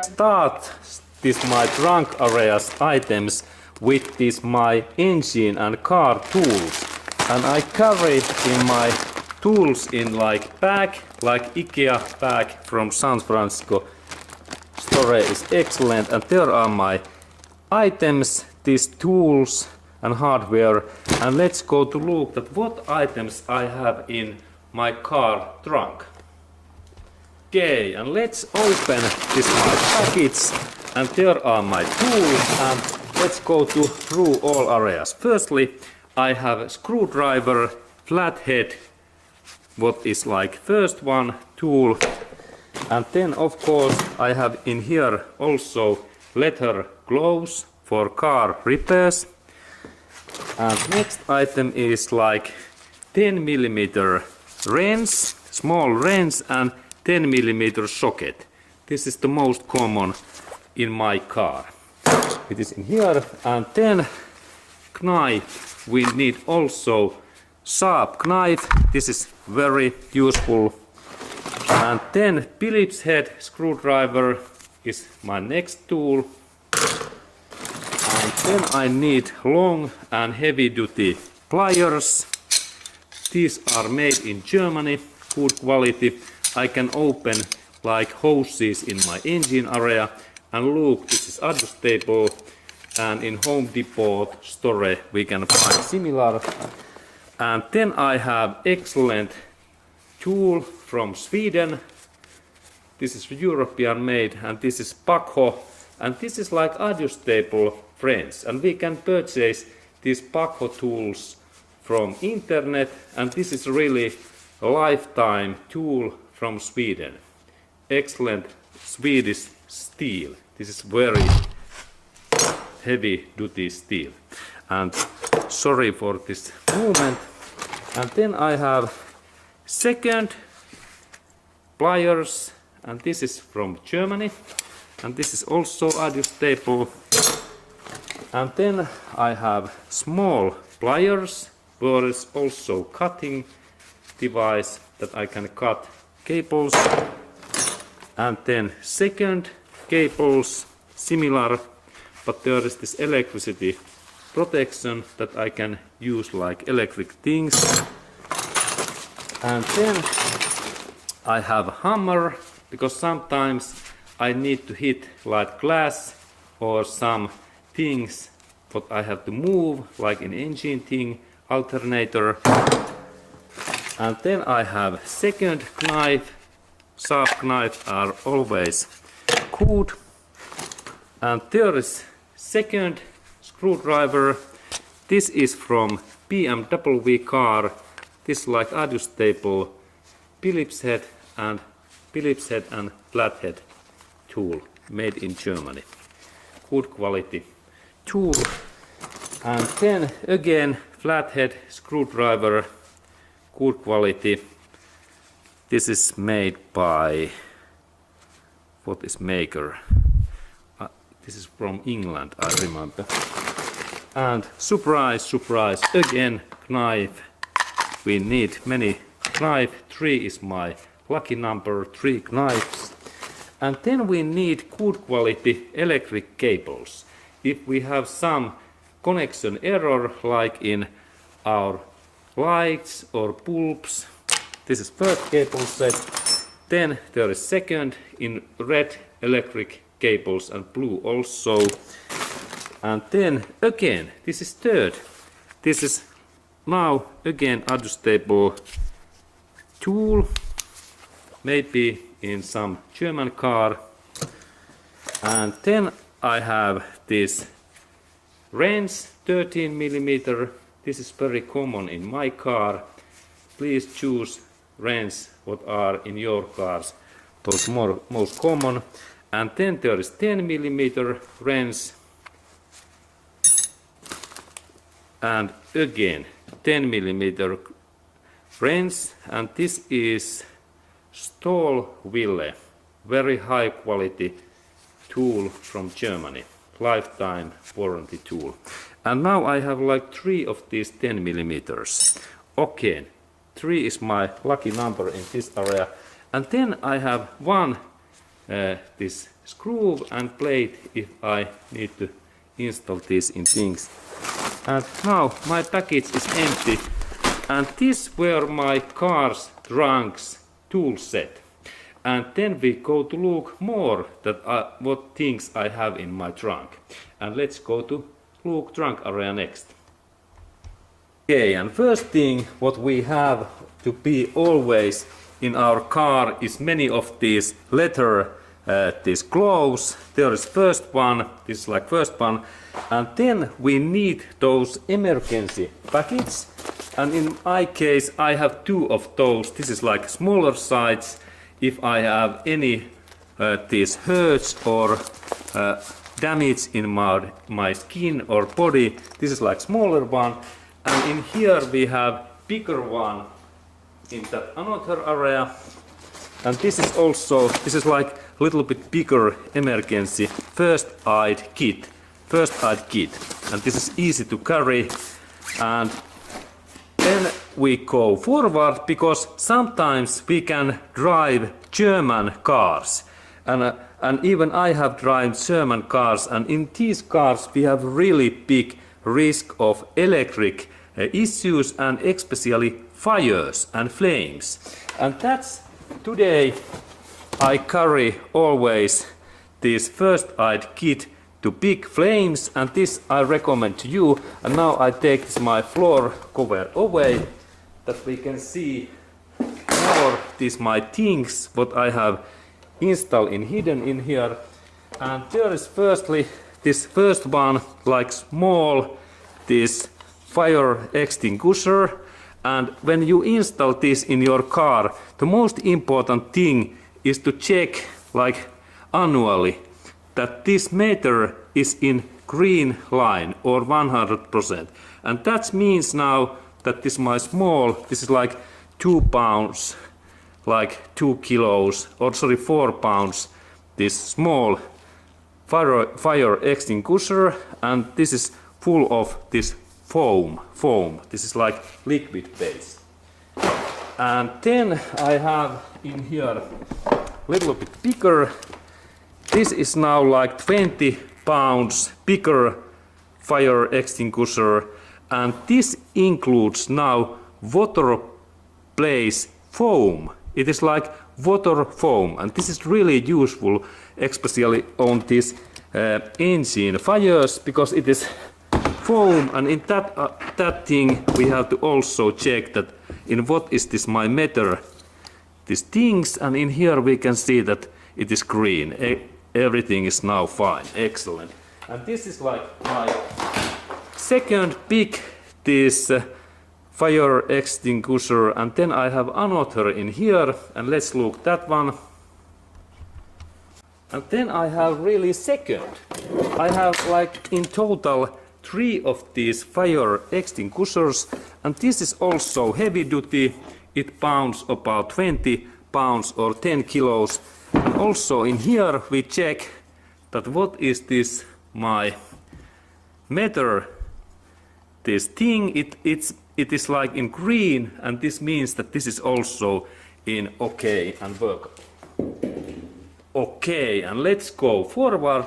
Start this my trunk areas items with this my engine and car tools, and I carry in my tools in like bag, like IKEA bag from San Francisco. Store is excellent, and there are my items, these tools and hardware, and let's go to look at what items I have in my car trunk. Okay, and let's open this my package, and there are my tools, and let's go through all areas. Firstly, I have a screwdriver, flathead, what is like first one tool, and then of course I have in here also leather gloves for car repairs. And next item is like 10mm wrench, small wrench, and 10mm socket. This is the most common in my car. It is in here. And then knife. We need also sharp knife. This is very useful. And then Phillips head screwdriver is my next tool. And then I need long and heavy duty pliers. These are made in Germany, good quality. I can open like hoses in my engine area, and look, this is adjustable, and in Home Depot store we can find similar. And then I have excellent tool from Sweden. This is European made, and this is backhoe, and this is like adjustable wrench, and we can purchase these backhoe tools from internet, and this is really a lifetime tool from Sweden. Excellent Swedish steel. This is very heavy duty steel. And sorry for this movement. And then I have second pliers, and this is from Germany, and this is also adjustable. And then I have small pliers, where is also cutting device that I can cut cables. And then second cables, similar, but there is this electricity protection that I can use like electric things. And then I have hammer, because sometimes I need to hit like glass or some things what I have to move, like an engine thing, alternator. And then I have second knife. Sharp knife are always good. And there is second screwdriver. This is from BMW car. This is like adjustable Phillips head and flathead tool made in Germany. Good quality tool. And then again flathead screwdriver, good quality. This is made by, what is maker? This is from England, I remember. And surprise, surprise, again knife. We need many knife. 3 is my lucky number, 3 knives. And then we need good quality electric cables. If we have some connection error, like in our lights or bulbs, this is first cable set. Then there is second in red electric cables and blue also. And then again, this is third. This is now again adjustable tool, maybe in some German car. And then I have this wrench, 13mm. This is very common in my car. Please choose wrench what are in your cars, those most common. And then there is 10mm wrench, and again 10mm wrench, and this is Stahlwille, very high quality tool from Germany, lifetime warranty tool. And now I have like 3 of these 10mm. Okay, 3 is my lucky number in this area. And then I have one this screw and plate if I need to install this in things. And now my package is empty, and this were my car's trunks tool set. And then we go to look more that what things I have in my trunk. And let's go to look trunk area next. Okay, and first thing what we have to be always in our car is many of these leather these gloves. There is first one, this is like first one, and then we need those emergency packets. And in my case I have 2 of those. This is like smaller size if I have any these hurts or damage in my skin or body. This is like smaller one, and in here we have bigger one in that another area. And this is also, this is like a little bit bigger emergency first aid kit. And this is easy to carry. And then we go forward because sometimes we can drive German cars. And even I have driven German cars, and in these cars we have really big risk of electric issues and especially fires and flames. And that's today I carry always this first aid kit to big flames, and this I recommend to you. And now I take my floor cover away that we can see more these my things what I have installed in hidden in here. And there is firstly this first one like small this fire extinguisher. And when you install this in your car, the most important thing is to check like annually that this meter is in green line or 100%. And that means now that this my small, this is like 2 pounds, like 2 kilos, or sorry 4 pounds, this small fire extinguisher, and this is full of this foam. This is like liquid base. And then I have in here a little bit bigger. This is now like 20 pounds bigger fire extinguisher, and this includes now water place foam. It is like water foam, and this is really useful especially on this engine fires because it is foam. And in that thing we have to also check that in what is this my meter these things, and in here we can see that it is green. Everything is now fine, excellent. And this is like my second big this fire extinguisher, and then I have another in here, and let's look that one. And then I have really second. I have like in total 3 of these fire extinguishers, and this is also heavy duty. It pounds about 20 pounds or 10 kilos. And also in here we check that what is this my meter, this thing, it is like in green, and this means that this is also in okay and work. Okay, and let's go forward.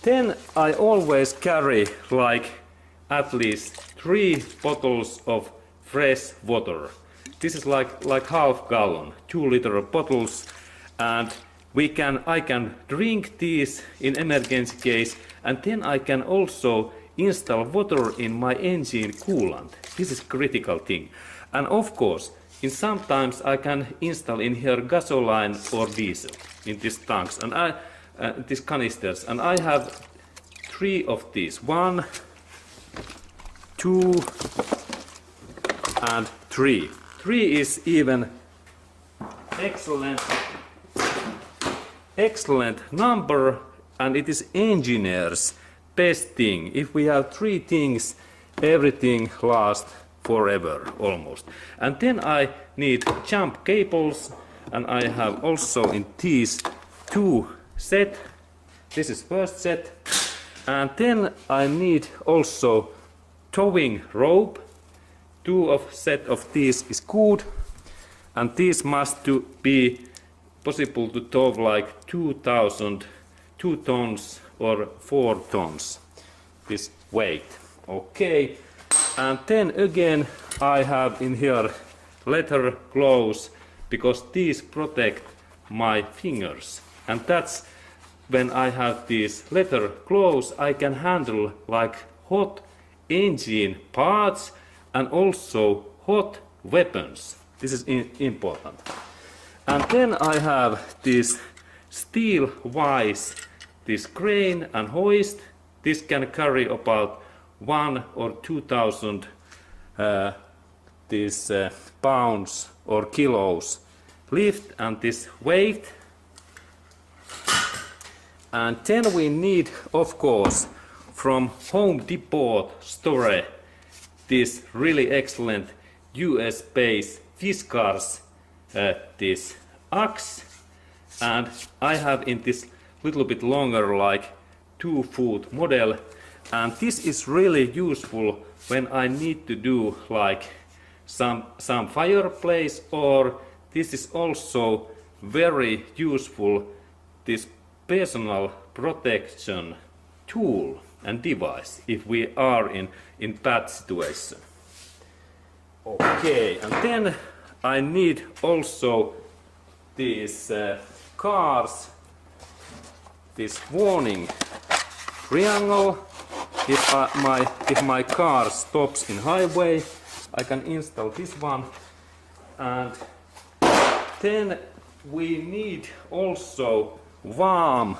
Then I always carry like at least 3 bottles of fresh water. This is like half gallon, 2-liter bottles, and I can drink these in emergency case, and then I can also install water in my engine coolant. This is critical thing. And of course, in sometimes I can install in here gasoline or diesel in these tanks and these canisters, and I have 3 of these. 1, 2, and 3. 3 is even excellent number, and it is engineers best thing. If we have 3 things, everything lasts forever almost. And then I need jump cables, and I have also in these 2 set. This is first set, and then I need also towing rope. two of set of these is good, and these must to be possible to tow like 2 tons or 4 tons this weight. Okay, and then again I have in here leather gloves because these protect my fingers, and that's when I have these leather gloves I can handle like hot engine parts and also hot weapons. This is important. And then I have this steel wise, this crane and hoist. This can carry about 1 or 2,000 pounds or kilos lift and this weight. And then we need, of course, from Home Depot store this really excellent US-based Fiskars this axe, and I have in this little bit longer like 2-foot model, and this is really useful when I need to do like some fireplace, or this is also very useful this personal protection tool and device if we are in bad situation. Okay, and then I need also these cars, this warning triangle. If my car stops in highway, I can install this one. And then we need also warm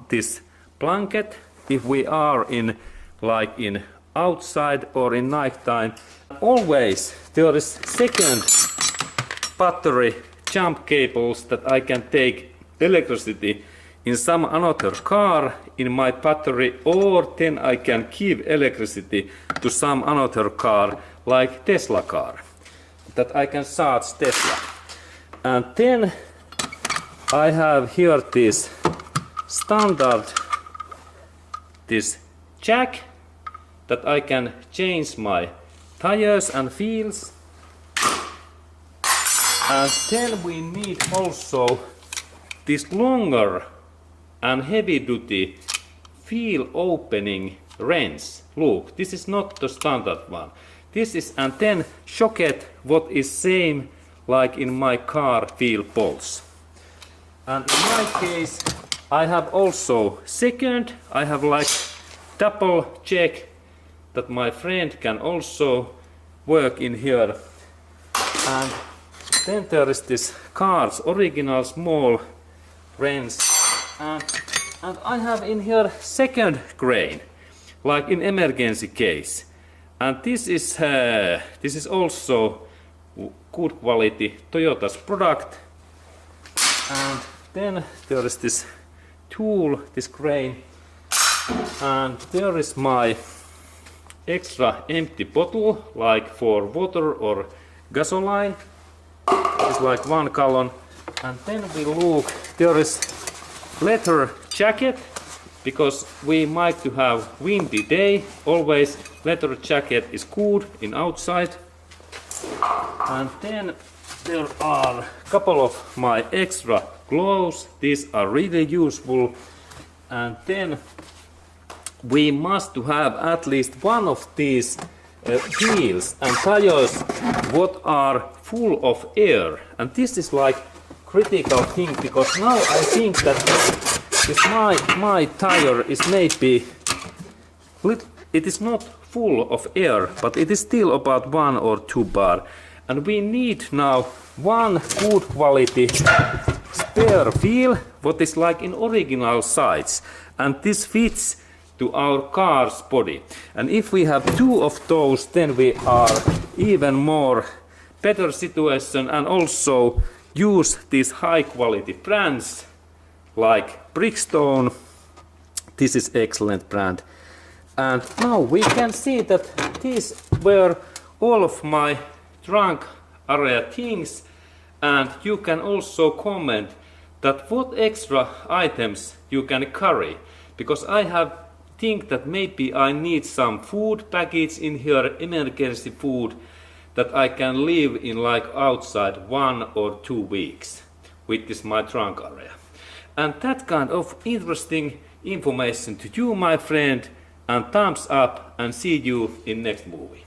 this blanket if we are in outside or in night time. Always there is second battery jump cables that I can take electricity in some another car in my battery, or then I can give electricity to some another car like Tesla car that I can charge Tesla. And then I have here this standard this jack that I can change my tires and wheels. And then we need also this longer and heavy duty wheel opening wrench. Look, this is not the standard one. This is, and then socket what is same like in my car wheel bolts. And in my case I have also second, I have like double check that my friend can also work in here. And then there is this car's original small wrench, and I have in here second crane like in emergency case, and this is also good quality Toyota's product. And then there is this tool, this crane, and there is my extra empty bottle like for water or gasoline. It's like 1 gallon. And then we look, there is leather jacket because we might to have windy day. Always leather jacket is good in outside. And then there are a couple of my extra gloves. These are really useful. And then we must to have at least one of these wheels and tires what are full of air. And this is like critical thing because now I think that this my tire is maybe it is not full of air, but it is still about 1 or 2 bar, and we need now one good quality spare wheel what is like in original size, and this fits to our car's body. And if we have 2 of those, then we are even more better situation, and also use these high quality brands like Brickstone. This is excellent brand. And now we can see that these were all of my trunk area things, and you can also comment that what extra items you can carry, because I have think that maybe I need some food package in here, emergency food, that I can live in like outside 1 or 2 weeks with this my trunk area. And that kind of interesting information to you, my friend, and thumbs up, and see you in next movie.